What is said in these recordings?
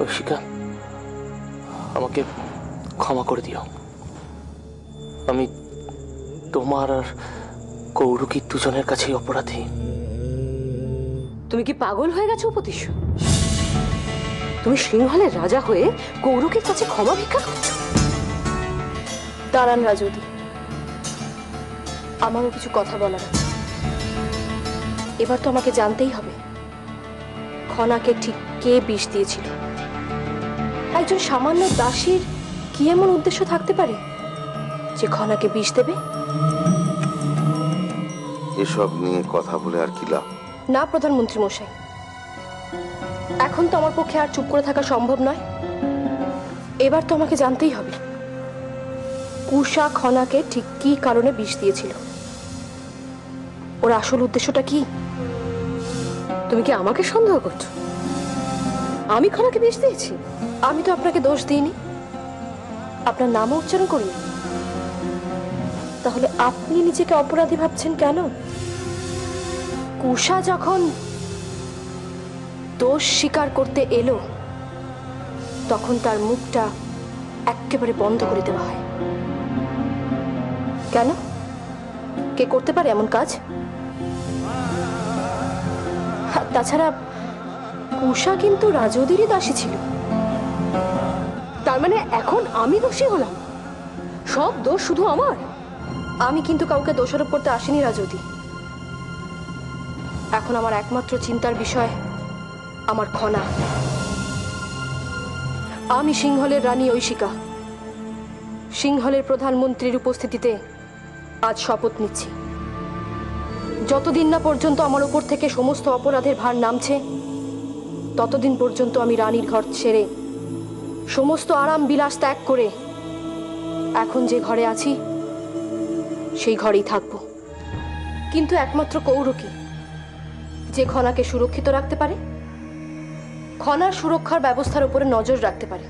ঐশিকা, আমাকে ক্ষমা করে দিও। আমি তোমার আর কৌরুকি দুজনের কাছেই অপরাধী। তুমি কি পাগল হয়ে গেছো উপদেশ? তুমি সিংহলের রাজা হয়ে কৌরুকের কাছে ক্ষমা ভিক্ষা করছো? দাঁড়ান রাজবতী, আমারও কিছু কথা বলার আছে। এবার তো আমাকে জানতেই হবে খনাকে ঠিক কে বিষ দিয়েছিল। একজন সামান্য দাসীর কি এমন উদ্দেশ্য থাকতে পারে যে খনাকে বিষ দেবে? এসব নিয়ে কথা বলে আর কি লাভ? না প্রধানমন্ত্রী মশাই, এখন তো আমার পক্ষে আর চুপ করে থাকা সম্ভব নয়। এবার তো আমাকে জানতেই হবে কুশা খনাকে ঠিক কি কারণে বিষ দিয়েছিল, ওর আসল উদ্দেশ্যটা কি। তুমি কি আমাকে সন্দেহ করছো? আমি খনাকে বিষ দিয়েছি? আমি তো আপনাকে দোষ দিইনি, আপনার নামও উচ্চারণ করিনি। তাহলে আপনি নিজেকে অপরাধী ভাবছেন কেন? কুশা যখন দোষ স্বীকার করতে এলো তখন তার মুখটা একেবারে বন্ধ করে দেওয়া হয়। কেন? কে করতে পারে এমন কাজ? তাছাড়া কুশা কিন্তু রাজৌদিরই দাসী ছিল। তার মানে এখন আমি দোষী হলাম? সব দোষ শুধু আমার? আমি কিন্তু কাউকে দোষারোপ করতে আসিনি রাজৌদি। এখন আমার একমাত্র চিন্তার বিষয় আমার খনা। আমি সিংহলের রানী ঐশিকা সিংহলের প্রধানমন্ত্রীর উপস্থিতিতে আজ শপথ নিচ্ছি, যতদিন না পর্যন্ত আমার উপর থেকে সমস্ত অপরাধের ভার নামছে ততদিন পর্যন্ত আমি রানীর ঘর ছেড়ে সমস্ত আরাম বিলাস ত্যাগ করে এখন যে ঘরে আছি সেই ঘরেই থাকব। কিন্তু একমাত্র কৌরুকি যে খনাকে সুরক্ষিত রাখতে পারে, খনার সুরক্ষার ব্যবস্থার উপরে নজর রাখতে পারে,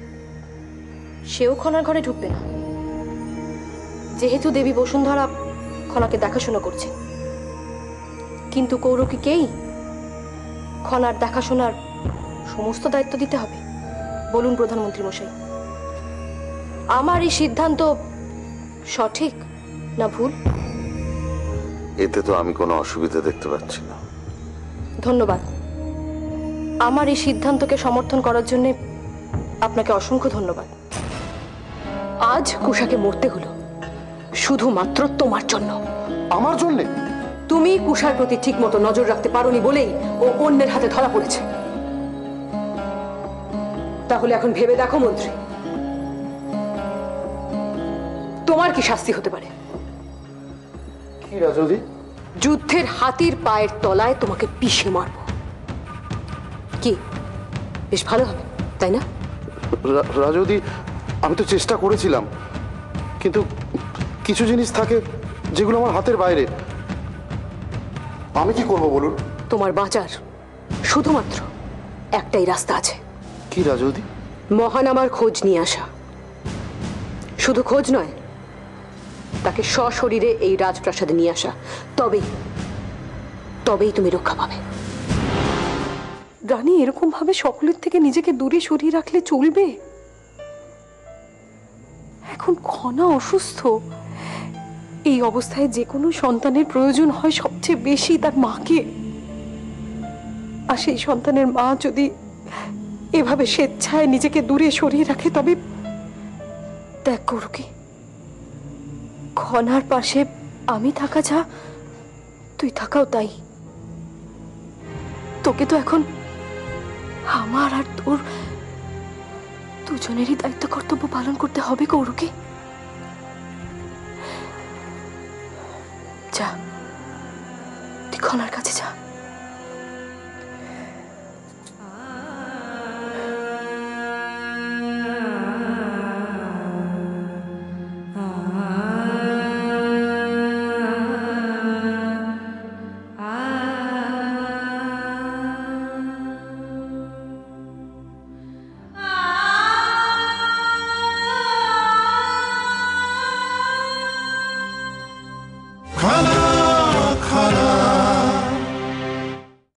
সেও খনার ঘরে ঢুকবে না। যেহেতু দেবী বসুন্ধরা খনাকে দেখাশোনা করছে, কিন্তু কৌরুকিকেই খনার দেখাশোনার সমস্ত দায়িত্ব দিতে হবে। বলুন প্রধানমন্ত্রী মশাই, আমার এই সিদ্ধান্ত সঠিক না ভুল? এতে তো আমি কোনো অসুবিধা দেখতে পাচ্ছি না। ধন্যবাদ। আমার এই সিদ্ধান্তকে সমর্থন করার জন্য আপনাকে অসংখ্য ধন্যবাদ। আজ কুশাকে মরতে হলো শুধুমাত্র তোমার জন্য। আমার জন্য? তুমি কুশার প্রতি ঠিক মতো নজর রাখতে পারোনি বলেই ও অন্যের হাতে ধরা পড়েছে। তাহলে এখন ভেবে দেখো মন্ত্রী, তোমার কি শাস্তি হতে পারে? কি রাজৌদি? যুদ্ধের হাতির পায়ের তলায় তোমাকে পিষে মারবো। কি বেশ ভালো হবে, তাই না? রাজৌদি, আমি তো চেষ্টা করেছিলাম, কিন্তু কিছু জিনিস থাকে যেগুলো আমার হাতের বাইরে। আমি কি করব বলুন? তোমার বাঁচার শুধুমাত্র একটাই রাস্তা আছে। কি রাজৌদি? মহানামার খোঁজ নিয়ে আসা। শুধু খোঁজ নয়, তাকে সশরীরে এই রাজপ্রাসাদে নিয়ে আসা। তবেই তুমি রক্ষা পাবে। রানী এরকম ভাবে সকলের থেকে নিজেকে দূরে সরিয়ে রাখলে চলবে? এখন খনা অসুস্থ, এই অবস্থায় যে কোনো সন্তানের প্রয়োজন হয় সবচেয়ে বেশি তার মাকে। আর সেই সন্তানের মা যদি এভাবে স্বেচ্ছায় নিজেকে দূরে সরিয়ে রাখে, তবে দেখ কৌরুকি, খনার পাশে আমি থাকা যা, তুই থাকাও তাই। তোকে তো এখন আমার আর তোর দুজনেরই দায়িত্ব কর্তব্য পালন করতে হবে কৌরুকি। যা, তুই খনার কাছে যা।